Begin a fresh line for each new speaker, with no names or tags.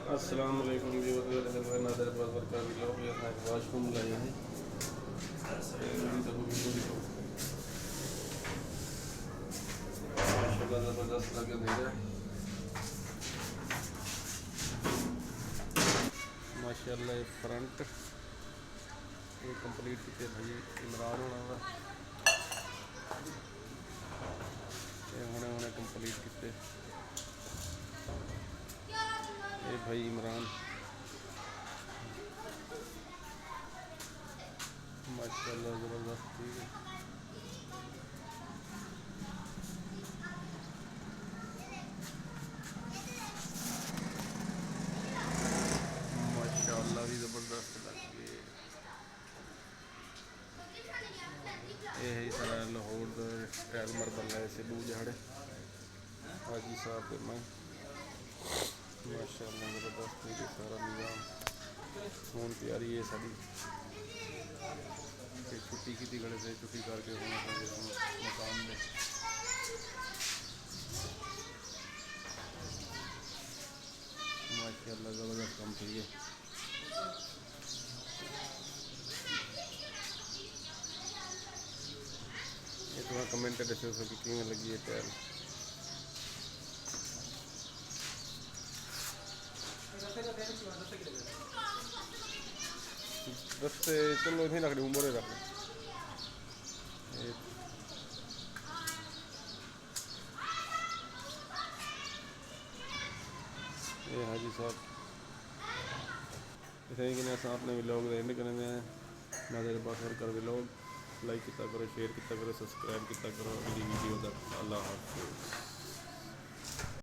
अस्सलाम वालेकुम जी नादर बाज़ार का भी लोग यहाँ वाशरूम लाए हैं माशाल्लाह ज़बरदस्त लगे दे रहा माशाल्लाह फ्रंट ये कंप्लीट किए भाई इमरान होना वा हुणे कंप्लीट किए ये भाई इमरान माशाल्लाह ज़बरदस्त ठीक है। माशाल्लाह भी ज़बरदस्त लगे ये है सारा लाहौर स्टाइल मरबल है से बू जड़े हाजी साहब के मैं माशाल्लाह ज़बरदस्त ठीक है सारा निज़ाम हूँ तैयारी है साड़ी छुट्टी की गले से छुट्टी करके मकान में माशाल्लाह ज़बरदस्त काम थी है। ये तो कमेंट दसो कि किवें लगी है टाइल रस्ते चलो इतनी रख दूँ मोड़े रख ये हाजी साहब इतने कि अपने व्लॉग एंड करने नाज़र बाज़ार का व्लॉग लाइक किया करो शेयर किया करो सब्सक्राइब किया करो मेरी वीडियो का। अल्लाह हाफ़िज़।